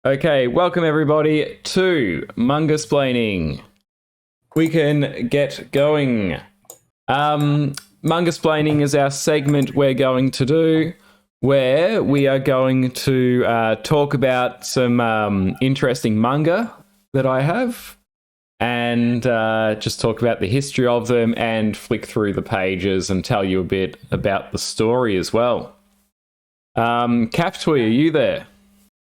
Okay, welcome everybody to Mangasplaining. We can get going. Mangasplaining is our segment we're going to do where we are going to talk about some interesting manga that I have and just talk about the history of them and flick through the pages and tell you a bit about the story as well. Captoy, are you there?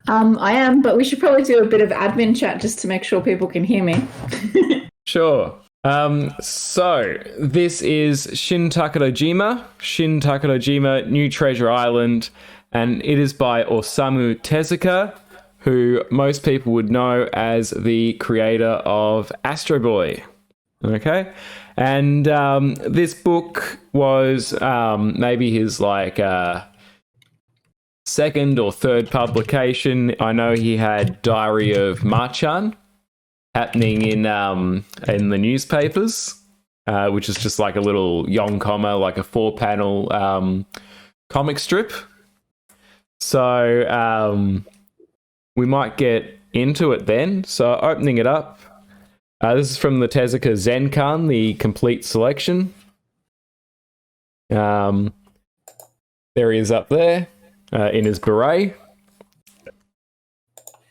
I am, but we should probably do a bit of admin chat just to make sure people can hear me. Sure. So this is Shin Takarajima, New Treasure Island, and it is by Osamu Tezuka, who most people would know as the creator of Astro Boy. Okay, and this book was maybe his second or third publication. I know he had Diary of Marchan happening in the newspapers, which is just like a little yonkoma, like a 4-panel comic strip. So we might get into it then. So opening it up, this is from the Tezuka Zenkan, the complete selection. There he is up there. In his beret.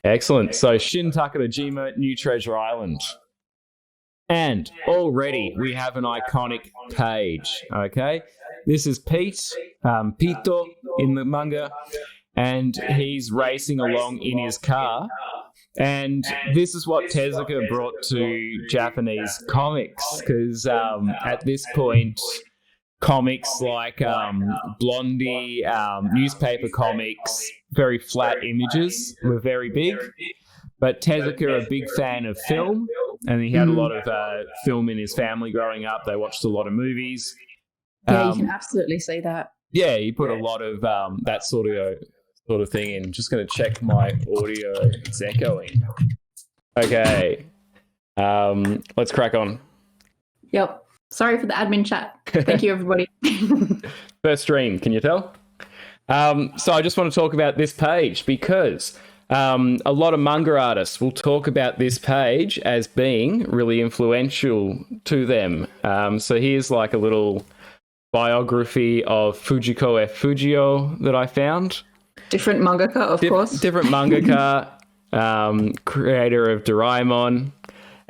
Excellent. So Shin Takarajima, New Treasure Island. And already we have an iconic page, okay? This is Pito in the manga, and he's racing along in his car. And this is what Tezuka brought to Japanese comics, because at this point, comics like Blondie, newspaper comics, very flat images were very big. But Tezuka, a big fan of film, and he had a lot of film in his family growing up. They watched a lot of movies. Yeah, you can absolutely see that. Yeah, he put a lot of that sort of thing in. Just going to check my audio. It's echoing. Okay. Let's crack on. Yep. Sorry for the admin chat. Thank you, everybody. First stream, can you tell? So I just want to talk about this page because a lot of manga artists will talk about this page as being really influential to them. So here's like a little biography of Fujiko F. Fujio that I found. Different mangaka, of course. Different mangaka, creator of Doraemon.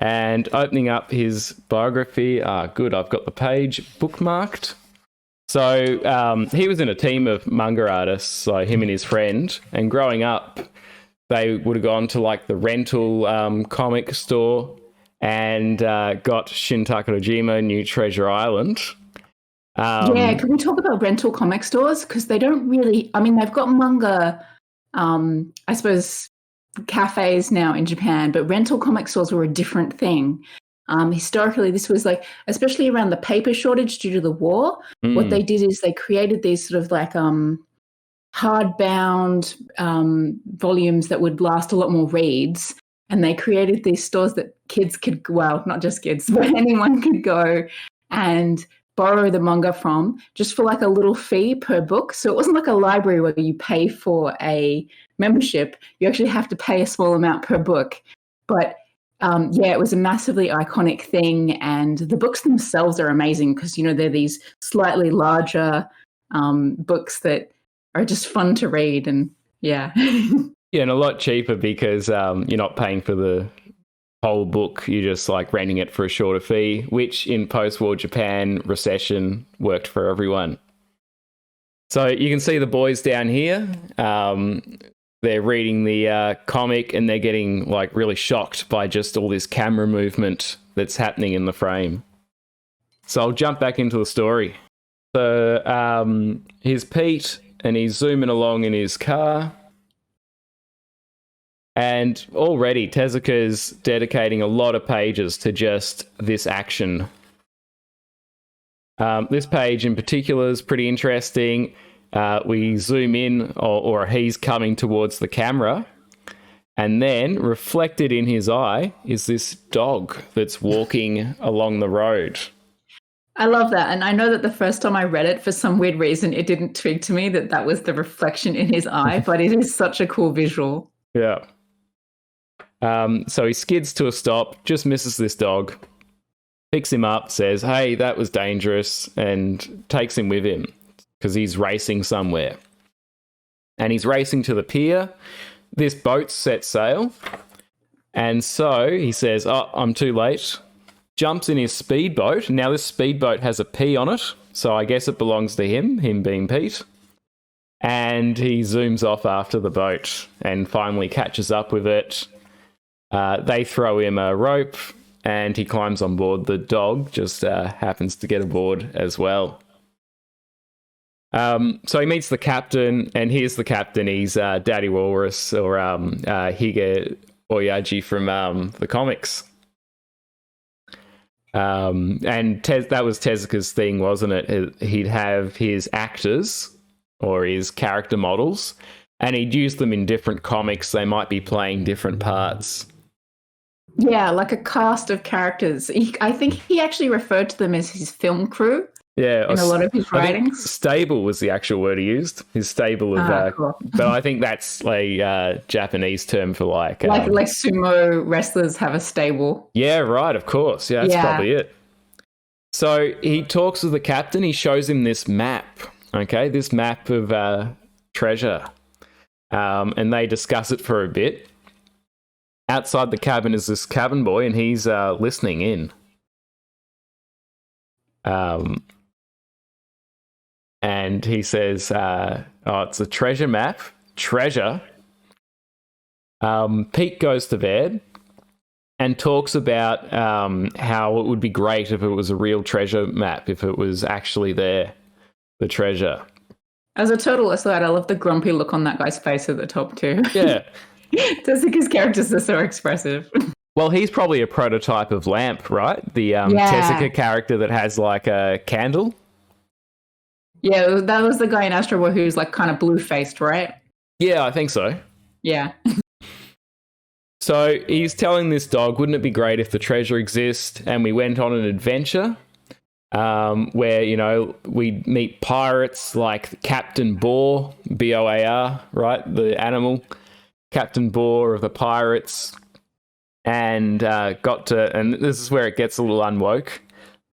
And opening up his biography, good, I've got the page bookmarked. So he was in a team of manga artists, so him and his friend. And growing up, they would have gone to like the rental comic store and got Shin Takarajima, New Treasure Island. Yeah, can we talk about rental comic stores? Because they don't really, I mean, they've got manga, I suppose, cafes now in Japan, but rental comic stores were a different thing. Historically, this was like, especially around the paper shortage due to the war, what they did is they created these sort of like hardbound volumes that would last a lot more reads. And they created these stores that kids could, well, not just kids, but anyone could go and borrow the manga from just for like a little fee per book. So it wasn't like a library where you pay for a membership. You actually have to pay a small amount per book. But yeah, it was a massively iconic thing. And the books themselves are amazing because, you know, they're these slightly larger books that are just fun to read. And yeah. Yeah, and a lot cheaper because you're not paying for the whole book. You're just like renting it for a shorter fee, which in post-war Japan recession worked for everyone. So you can see the boys down here. They're reading the comic and they're getting like really shocked by just all this camera movement that's happening in the frame. So I'll jump back into the story. So here's Pete and he's zooming along in his car. And already Tezuka's dedicating a lot of pages to just this action. This page in particular is pretty interesting. We zoom in, or he's coming towards the camera, and then reflected in his eye is this dog that's walking along the road. I love that. And I know that the first time I read it, for some weird reason, it didn't twig to me that that was the reflection in his eye, but it is such a cool visual. Yeah. So he skids to a stop, just misses this dog, picks him up, says, hey, that was dangerous, and takes him with him because he's racing somewhere. And he's racing to the pier. This boat sets sail. And so he says, oh, I'm too late. Jumps in his speedboat. Now this speedboat has a P on it, so I guess it belongs to him being Pete. And he zooms off after the boat and finally catches up with it. They throw him a rope and he climbs on board. The dog just happens to get aboard as well. So he meets the captain, and here's the captain. He's Daddy Walrus, or Hige Oyaji from the comics. And that was Tezuka's thing, wasn't it? He'd have his actors or his character models, and he'd use them in different comics. They might be playing different parts. Yeah, like a cast of characters. I think he actually referred to them as his film crew. Yeah, in a lot of his writings. Stable was the actual word he used. His stable of, cool. But I think that's a Japanese term for like sumo wrestlers have a stable. Yeah, right. Of course. Yeah, that's probably it. So he talks with the captain. He shows him this map. Okay, this map of treasure, and they discuss it for a bit. Outside the cabin is this cabin boy, and he's listening in. And he says, it's a treasure map. Treasure. Pete goes to bed and talks about how it would be great if it was a real treasure map, if it was actually there, the treasure. As a total aside, I love the grumpy look on that guy's face at the top too. Yeah. Tezuka's characters are so expressive. Well, he's probably a prototype of Lamp, right? The Tezuka character that has like a candle. Yeah, that was the guy in Astro Boy who's like kind of blue-faced, right? Yeah, I think so. Yeah. So he's telling this dog, wouldn't it be great if the treasure exists? And we went on an adventure where, you know, we meet pirates like Captain Boar, B-O-A-R, right? The animal, Captain Boar of the pirates. And and this is where it gets a little unwoke.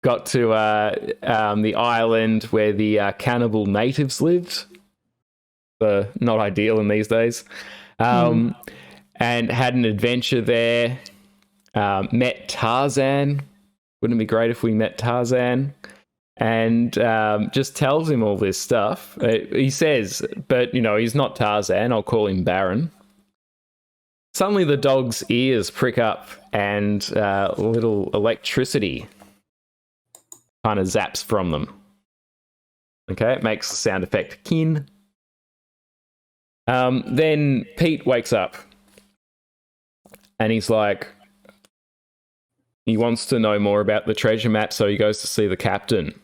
Got to the island where the cannibal natives lived. Not ideal in these days. And had an adventure there. Met Tarzan. Wouldn't it be great if we met Tarzan? And just tells him all this stuff. He says, but, you know, he's not Tarzan. I'll call him Baron. Suddenly the dog's ears prick up and a little electricity kind of zaps from them. Okay, it makes the sound effect kin. Then Pete wakes up and he's like, he wants to know more about the treasure map, so he goes to see the captain.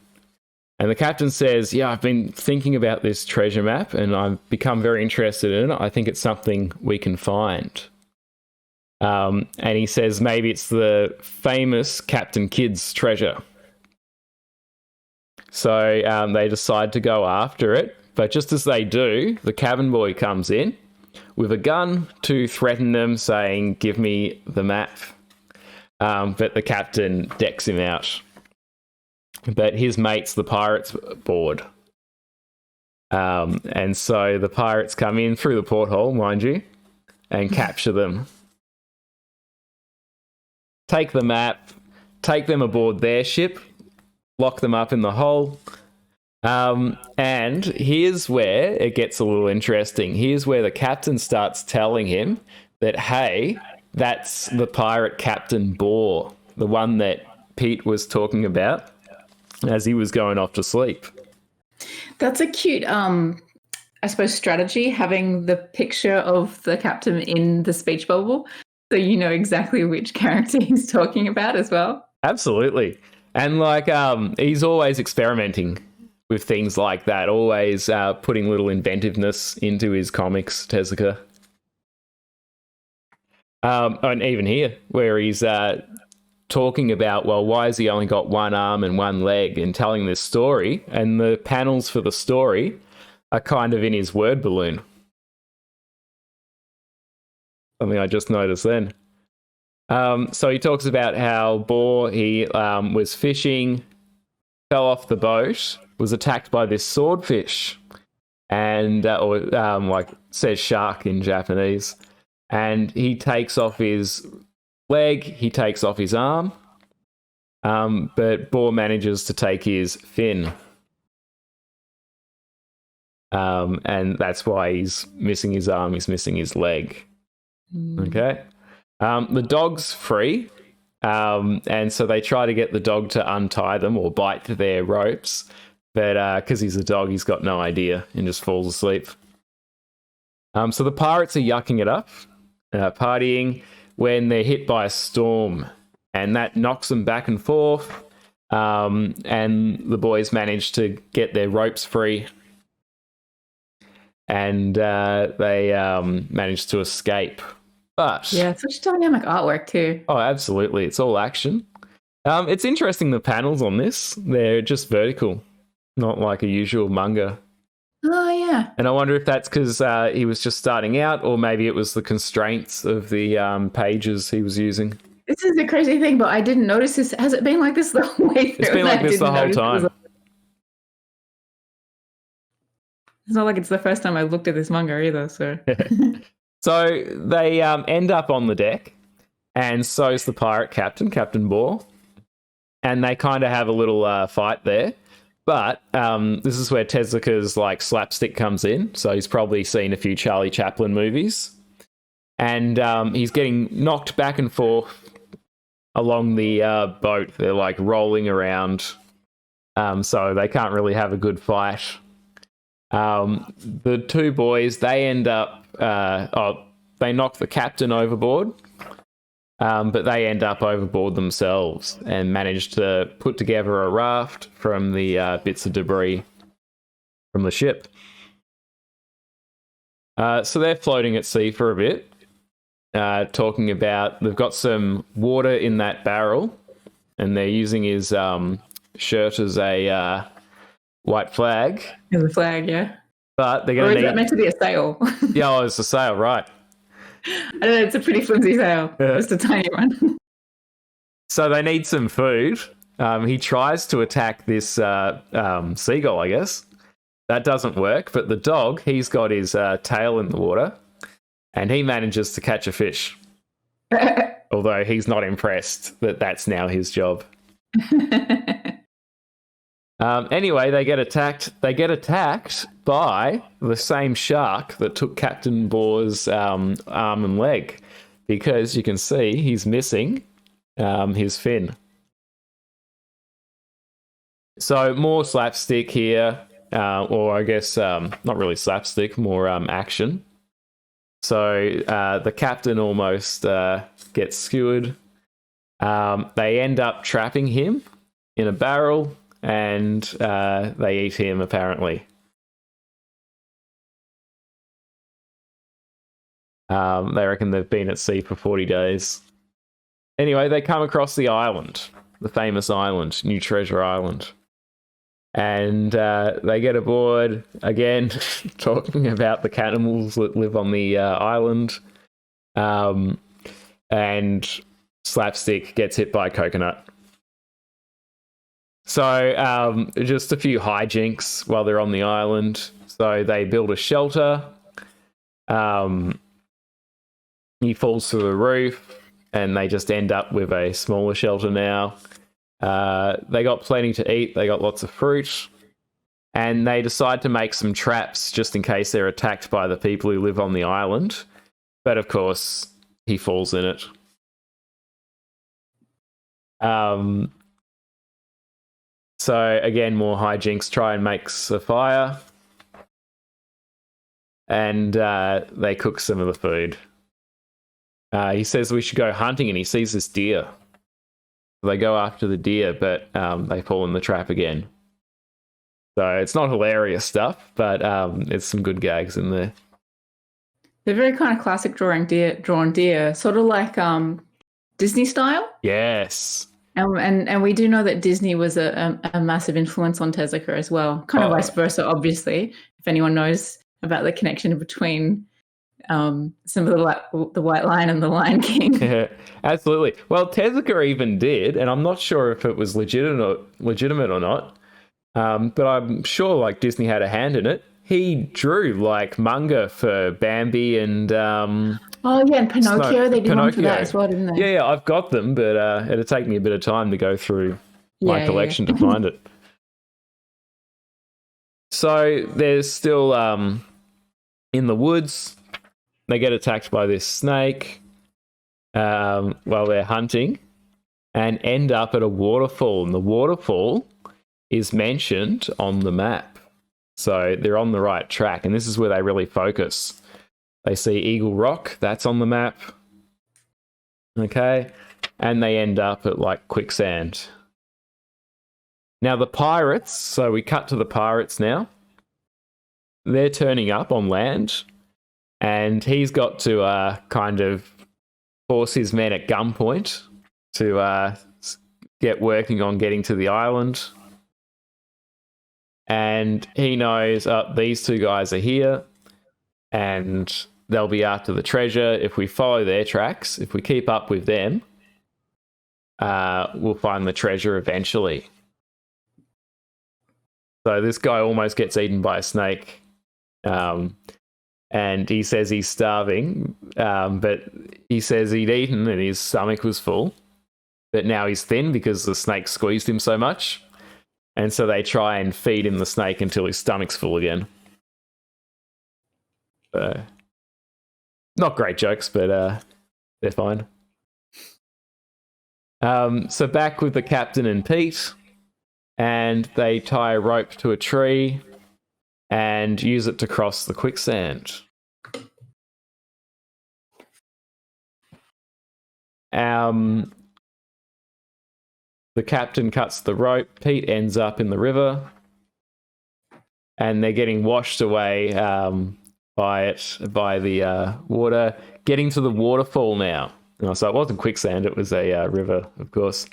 And the captain says, yeah, I've been thinking about this treasure map and I've become very interested in it. I think it's something we can find. And he says maybe it's the famous Captain Kidd's treasure. So they decide to go after it. But just as they do, the cabin boy comes in with a gun to threaten them, saying, give me the map. But the captain decks him out. But his mates, the pirates, board. And so the pirates come in through the porthole, mind you, and capture them. Take the map, take them aboard their ship, lock them up in the hole. And here's where it gets a little interesting. Here's where the captain starts telling him that, hey, that's the pirate Captain Boar, the one that Pete was talking about as he was going off to sleep. That's a cute, I suppose, strategy, having the picture of the captain in the speech bubble, so you know exactly which character he's talking about as well. Absolutely. And like he's always experimenting with things like that, always putting little inventiveness into his comics, Tezuka. And even here, where he's talking about, well, why has he only got one arm and one leg, and telling this story, and the panels for the story are kind of in his word balloon. Something I just noticed then. So he talks about how Boar, he was fishing, fell off the boat, was attacked by this swordfish, and like says shark in Japanese, and he takes off his leg, he takes off his arm, but Boar manages to take his fin. And that's why he's missing his arm, he's missing his leg. Okay. The dog's free, and so they try to get the dog to untie them or bite their ropes, but because he's a dog, he's got no idea and just falls asleep. So the pirates are yucking it up, partying, when they're hit by a storm, and that knocks them back and forth, and the boys manage to get their ropes free, and they manage to escape. But yeah, it's such dynamic artwork too. Oh, absolutely. It's all action. It's interesting, the panels on this. They're just vertical, not like a usual manga. Oh, yeah. And I wonder if that's because he was just starting out, or maybe it was the constraints of the pages he was using. This is the crazy thing, but I didn't notice this. Has it been like this the whole way through? It's been like this the whole time. It's not like it's the first time I looked at this manga either, so... So they end up on the deck, and so's the pirate captain, Captain Boar, and they kind of have a little fight there. But this is where Tezuka's like slapstick comes in. So he's probably seen a few Charlie Chaplin movies, and he's getting knocked back and forth along the boat. They're like rolling around, so they can't really have a good fight. The two boys, they end up they knock the captain overboard, but they end up overboard themselves and manage to put together a raft from the bits of debris from the ship. So they're floating at sea for a bit, talking about they've got some water in that barrel, and they're using his shirt as a white flag. As a flag, yeah. But they're going to need... Or is that meant to be a sail? Yeah, it's a sail, right. I don't know, it's a pretty flimsy sail. Yeah. Just a tiny one. So they need some food. He tries to attack this seagull, I guess. That doesn't work, but the dog, he's got his tail in the water, and he manages to catch a fish. Although he's not impressed that that's now his job. Anyway, they get attacked. They get attacked by the same shark that took Captain Boar's arm and leg, because you can see he's missing his fin. So more slapstick here, or I guess not really slapstick, more action. So the captain almost gets skewered. They end up trapping him in a barrel, and they eat him, apparently. They reckon they've been at sea for 40 days. Anyway, they come across the island, the famous island, New Treasure Island. And they get aboard, again, talking about the cannibals that live on the island. And Slapstick gets hit by a coconut. So just a few hijinks while they're on the island. So they build a shelter. He falls through the roof, and they just end up with a smaller shelter now. They got plenty to eat. They got lots of fruit. And they decide to make some traps just in case they're attacked by the people who live on the island. But of course, he falls in it. So again, more hijinks. Try and make a fire. And they cook some of the food. He says we should go hunting, and he sees this deer. They go after the deer, but they fall in the trap again. So it's not hilarious stuff, but it's some good gags in there. They're very kind of classic drawn deer, sort of like Disney style. Yes. And we do know that Disney was a massive influence on Tezuka as well. Kind of vice versa, obviously. If anyone knows about the connection between some of the White Lion and the Lion King. Yeah, absolutely. Well, Tezuka even did, and I'm not sure if it was legitimate or not, but I'm sure like Disney had a hand in it. He drew like manga for Bambi and oh yeah, and Pinocchio. They did one for that as well, didn't they? Yeah, I've got them, but it'll take me a bit of time to go through my collection to find it. So there's still in the woods. They get attacked by this snake while they're hunting and end up at a waterfall. And the waterfall is mentioned on the map. So they're on the right track. And this is where they really focus. They see Eagle Rock. That's on the map. Okay. And they end up at like quicksand. Now the pirates, so we cut to the pirates now. They're turning up on land. And he's got to kind of force his men at gunpoint to get working on getting to the island. And he knows these two guys are here and they'll be after the treasure. If we follow their tracks, if we keep up with them, we'll find the treasure eventually. So this guy almost gets eaten by a snake. And he says he's starving, but he says he'd eaten and his stomach was full. But now he's thin because the snake squeezed him so much. And so they try and feed him the snake until his stomach's full again. Not great jokes, but they're fine. So back with the captain and Pete, and they tie a rope to a tree and use it to cross the quicksand. The captain cuts the rope. Pete ends up in the river, and they're getting washed away by the water. Getting to the waterfall now. So it wasn't quicksand; it was a river, of course.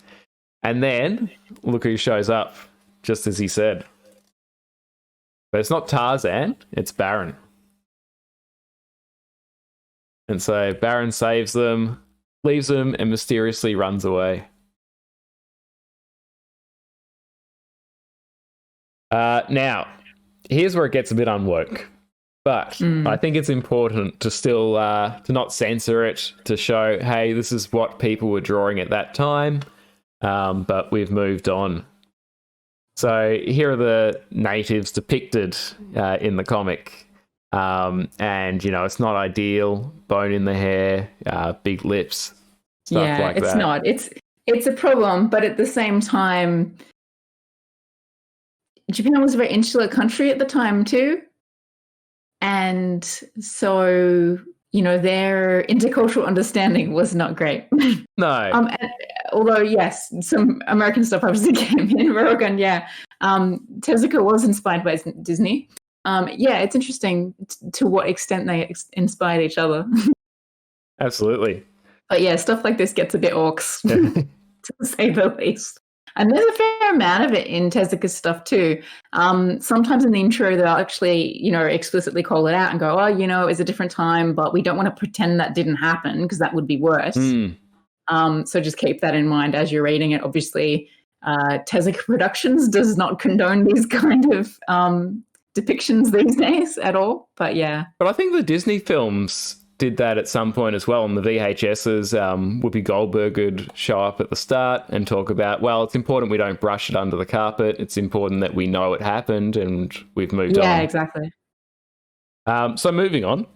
And then look who shows up, just as he said. But it's not Tarzan; it's Baron. And so Baron saves them, leaves them, and mysteriously runs away. Now, here's where it gets a bit unwoke. But I think it's important to still to not censor it, to show, hey, this is what people were drawing at that time, but we've moved on. So here are the natives depicted in the comic. And, it's not ideal. Bone in the hair, big lips, stuff like that. Yeah, it's not. It's a problem, but at the same time, Japan was a very insular country at the time too. And so, their intercultural understanding was not great. No. Although, yes, some American stuff obviously came in. Rogan, yeah. Tezuka was inspired by Disney. It's interesting to what extent they inspired each other. Absolutely. But yeah, stuff like this gets a bit orcs, to say the least. And there's a fair amount of it in Tezuka's stuff too. Sometimes in the intro, they'll actually, explicitly call it out and go, it was a different time, but we don't want to pretend that didn't happen because that would be worse. So just keep that in mind as you're reading it. Obviously, Tezuka Productions does not condone these kind of depictions these days at all. But yeah. But I think the Disney films did that at some point as well. On the VHSs, Whoopi Goldberg would show up at the start and talk about, well, it's important we don't brush it under the carpet. It's important that we know it happened and we've moved on. Yeah, exactly. So moving on.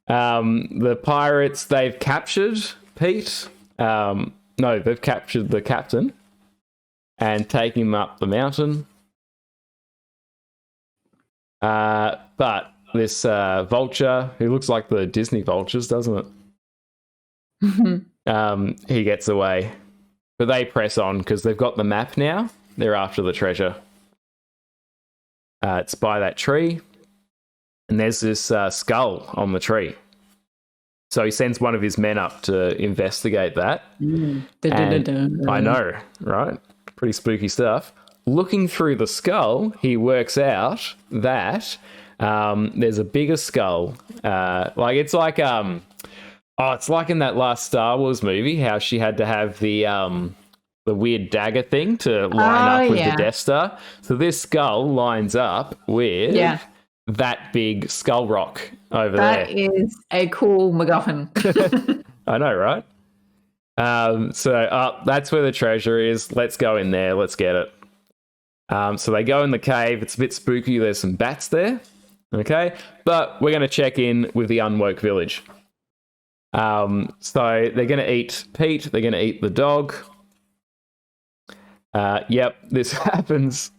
The pirates, they've captured Pete. They've captured the captain and taken him up the mountain. But this vulture, who looks like the Disney vultures, doesn't it? He gets away. But they press on because they've got the map now. They're after the treasure. It's by that tree. And there's this skull on the tree. So he sends one of his men up to investigate that. I know, right? Pretty spooky stuff. Looking through the skull, he works out that There's a bigger skull. It's like it's like in that last Star Wars movie, how she had to have the weird dagger thing to line up with the Death Star. So this skull lines up with that big skull rock over there. That is a cool MacGuffin. I know, right? So that's where the treasure is. Let's go in there. Let's get it. So they go in the cave. It's a bit spooky. There's some bats there. Okay. But we're going to check in with the unwoke village. So they're going to eat Pete. They're going to eat the dog. Yep, this happens.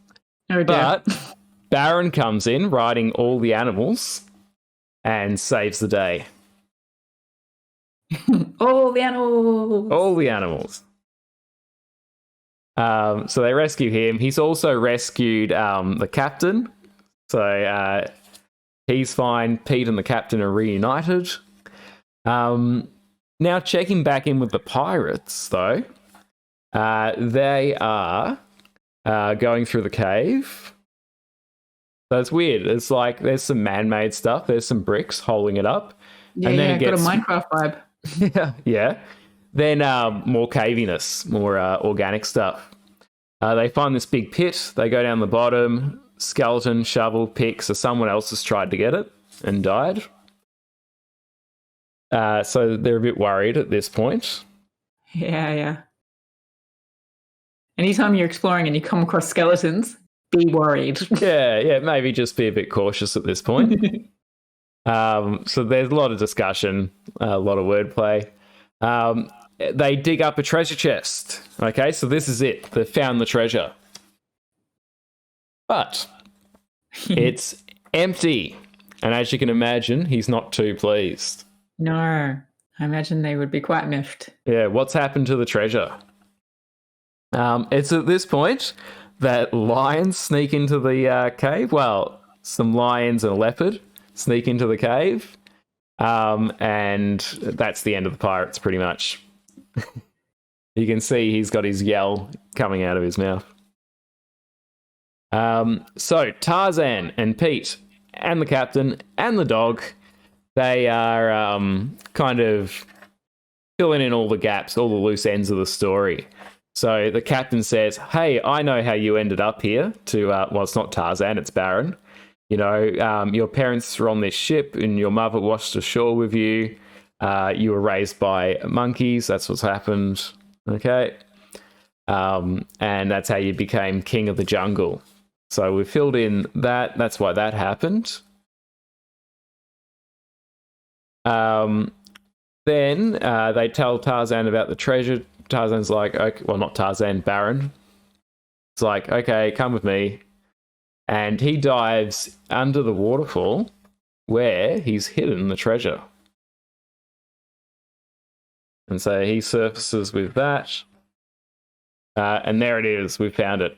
Oh, dear. But Baron comes in riding all the animals and saves the day. All the animals. All the animals. So they rescue him. He's also rescued the captain. So he's fine. Pete and the captain are reunited. Now checking back in with the pirates, though. They are going through the cave. So it's weird. It's like there's some man-made stuff. There's some bricks holding it up. Yeah, and then it gets... got a Minecraft vibe. yeah. Then more caviness, more organic stuff. They find this big pit. They go down the bottom. Skeleton, shovel, pick. So someone else has tried to get it and died. So they're a bit worried at this point. Yeah. Anytime you're exploring and you come across skeletons, be worried. Yeah, maybe just be a bit cautious at this point. So there's a lot of discussion, a lot of wordplay. They dig up a treasure chest. Okay, so this is it. They found the treasure. But it's empty. And as you can imagine, he's not too pleased. No, I imagine they would be quite miffed. Yeah, what's happened to the treasure? It's at this point that lions sneak into the cave. Well, some lions and a leopard sneak into the cave. And that's the end of the pirates, pretty much. You can see he's got his yell coming out of his mouth. So Tarzan and Pete and the captain and the dog, they are kind of filling in all the gaps, all the loose ends of the story. So the captain says, hey, I know how you ended up here to, well, it's not Tarzan, it's Baron. You know, your parents were on this ship and your mother washed ashore with you. You were raised by monkeys. That's what's happened. Okay. And that's how you became king of the jungle. So we filled in that. That's why that happened. Then they tell Tarzan about the treasure. Tarzan's like, okay, well, not Tarzan, Baron. It's like, okay, come with me. And he dives under the waterfall where he's hidden the treasure. And so he surfaces with that. And there it is. We found it.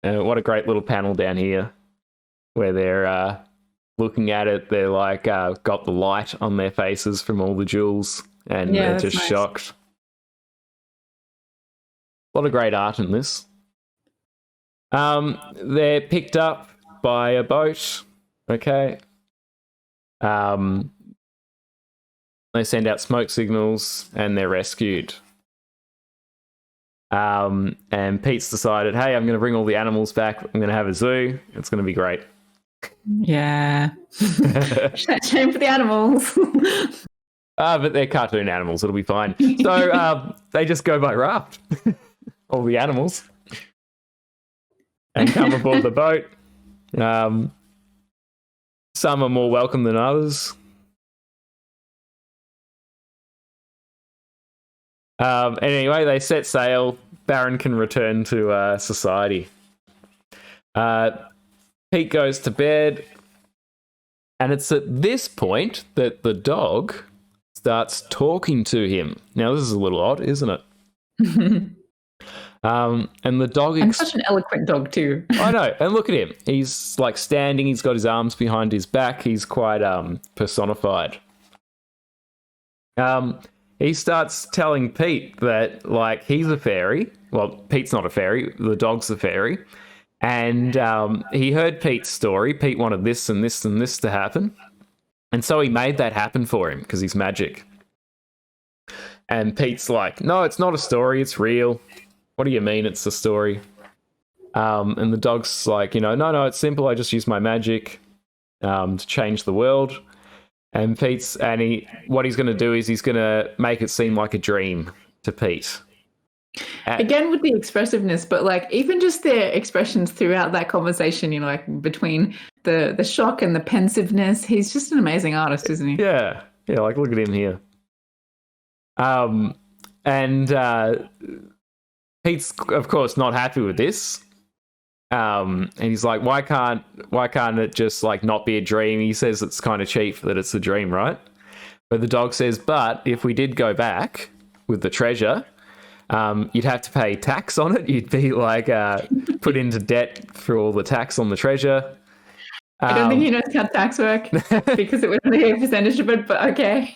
What a great little panel down here where they're looking at it. They're like got the light on their faces from all the jewels and they're just nice. Shocked. A lot of great art in this. They're picked up by a boat. Okay. They send out smoke signals and they're rescued. And Pete's decided, hey, I'm going to bring all the animals back. I'm going to have a zoo. It's going to be great. Yeah. Shame for the animals. But they're cartoon animals. It'll be fine. So they just go by raft. All the animals. And come aboard the boat. Some are more welcome than others. And anyway, they set sail. Baron can return to society. Pete goes to bed. And it's at this point that the dog starts talking to him. Now, this is a little odd, isn't it? And the dog... And such an eloquent dog, too. I know. And look at him. He's like standing. He's got his arms behind his back. He's quite personified. He starts telling Pete that, like, he's a fairy. Well, Pete's not a fairy. The dog's a fairy. And he heard Pete's story. Pete wanted this and this and this to happen. And so he made that happen for him because he's magic. And Pete's like, no, it's not a story. It's real. What do you mean it's a story? And the dog's like, no, it's simple. I just use my magic to change the world. And what he's going to do is he's going to make it seem like a dream to Pete. Again, with the expressiveness, but like even just their expressions throughout that conversation, like between the shock and the pensiveness, he's just an amazing artist, isn't he? Yeah, like look at him here. And Pete's of course not happy with this. And he's like, why can't it just like not be a dream? He says it's kind of cheap that it's a dream, right? But the dog says, but if we did go back with the treasure, you'd have to pay tax on it. You'd be like put into debt for all the tax on the treasure. I don't think he knows how tax work because it would be a percentage of it, but okay.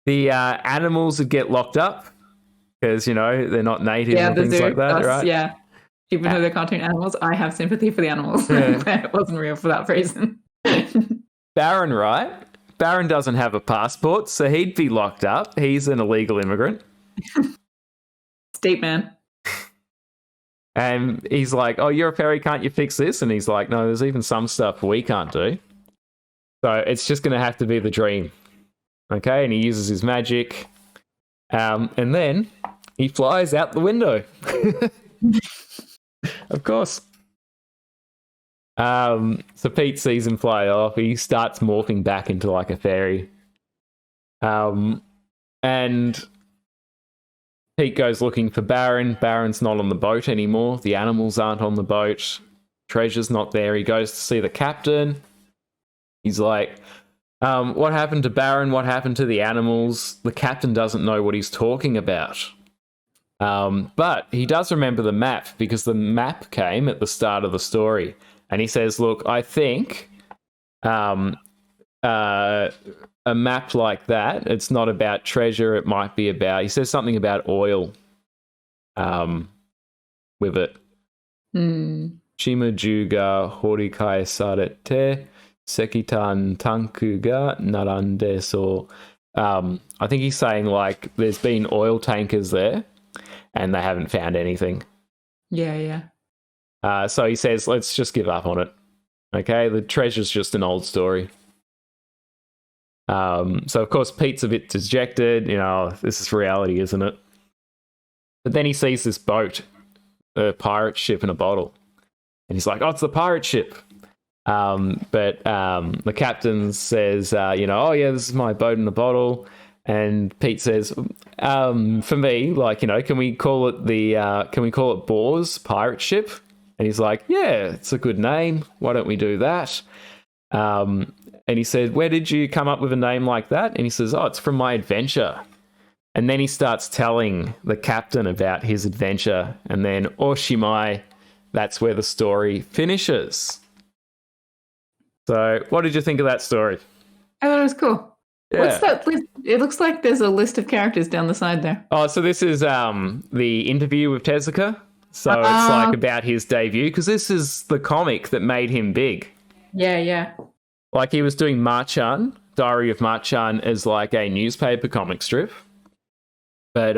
The animals would get locked up because, they're not native and things like that, right? Yeah. Even though they're cartoon animals, I have sympathy for the animals. Yeah. It wasn't real for that reason. Baron, right? Baron doesn't have a passport, so he'd be locked up. He's an illegal immigrant. State man. And he's like, oh, you're a fairy, can't you fix this? And he's like, no, there's even some stuff we can't do. So it's just going to have to be the dream. Okay, and he uses his magic. And then he flies out the window. Of course. So Pete sees him fly off. He starts morphing back into like a fairy. And Pete goes looking for Baron. Baron's not on the boat anymore. The animals aren't on the boat. Treasure's not there. He goes to see the captain. He's like, what happened to Baron? What happened to the animals? The captain doesn't know what he's talking about. But he does remember the map because the map came at the start of the story. And he says, look, I think a map like that, it's not about treasure. It might be about, he says something about oil with it. Shimajuga horikai sarete sekitan tankuga narande. So I think he's saying like there's been oil tankers there. And they haven't found anything. Yeah. So he says, let's just give up on it. Okay, the treasure's just an old story. So, of course, Pete's a bit dejected. This is reality, isn't it? But then he sees this boat, a pirate ship in a bottle. And he's like, oh, it's the pirate ship. But the captain says, oh, yeah, this is my boat in a bottle. And Pete says, for me, like, can we call it Boar's pirate ship? And he's like, yeah, it's a good name. Why don't we do that? And he said, where did you come up with a name like that? And he says, oh, it's from my adventure. And then he starts telling the captain about his adventure. And then Oshimai, that's where the story finishes. So what did you think of that story? I thought it was cool. Yeah. What's that list? It looks like there's a list of characters down the side there. Oh, so this is the interview with Tezuka. So it's like about his debut, because this is the comic that made him big. Yeah. Like he was doing Marchan, Diary of Marchan, as like a newspaper comic strip. But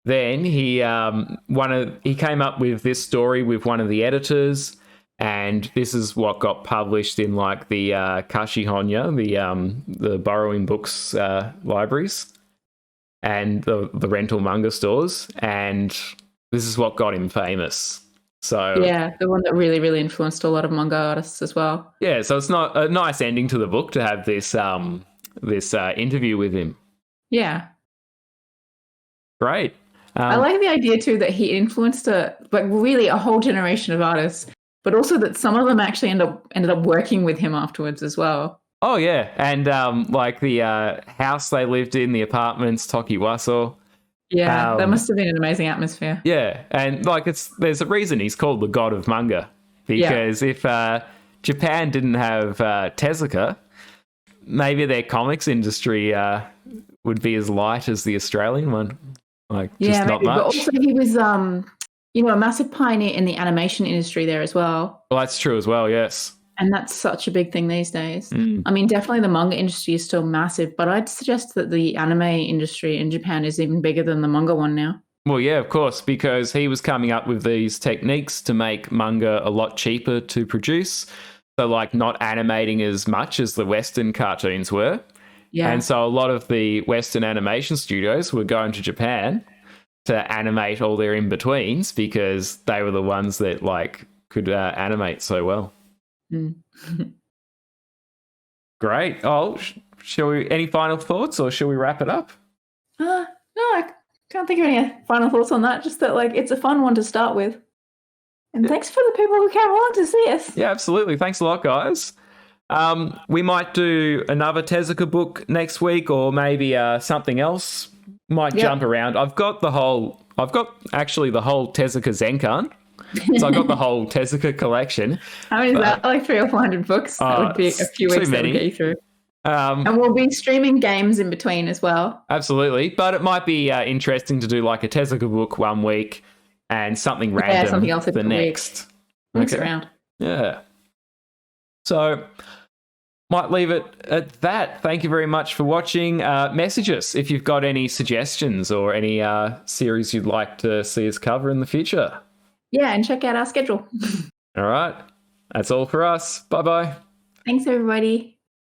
then he came up with this story with one of the editors. And this is what got published in like the Kashihonya, the borrowing books libraries, and the rental manga stores. And this is what got him famous. So yeah, the one that really, really influenced a lot of manga artists as well. Yeah, so it's not a nice ending to the book to have this interview with him. Yeah, great. I like the idea too that he influenced really a whole generation of artists. But also that some of them actually ended up working with him afterwards as well. Oh, yeah. And like the house they lived in, the apartments, Tokiwaso. Yeah, that must have been an amazing atmosphere. Yeah. And like there's a reason he's called the god of manga. Because if Japan didn't have Tezuka, maybe their comics industry would be as light as the Australian one. Like, just not much. But also he was... a massive pioneer in the animation industry there as well. Well, that's true as well, yes. And that's such a big thing these days. Mm. I mean, definitely the manga industry is still massive, but I'd suggest that the anime industry in Japan is even bigger than the manga one now. Well, yeah, of course, because he was coming up with these techniques to make manga a lot cheaper to produce. So, like, not animating as much as the Western cartoons were. Yeah. And so a lot of the Western animation studios were going to Japan to animate all their in-betweens because they were the ones that, like, could animate so well. Mm. Great. Oh, shall we? Any final thoughts, or shall we wrap it up? No, I can't think of any final thoughts on that. Just that, like, it's a fun one to start with. And thanks for the people who came along to see us. Yeah, absolutely. Thanks a lot, guys. We might do another Tezuka book next week, or maybe something else. Might jump around. I've got actually the whole Tezuka Zenkan. So I got the whole Tezuka collection. How many is that? Like 300 or 400 books? That would be a few weeks that would get you through. And we'll be streaming games in between as well. Absolutely. But it might be interesting to do like a Tezuka book one week and something random something else the next. Mix around. Yeah. So might leave it at that. Thank you very much for watching. Message us if you've got any suggestions or any series you'd like to see us cover in the future. Yeah, and check out our schedule. All right. That's all for us. Bye-bye. Thanks, everybody.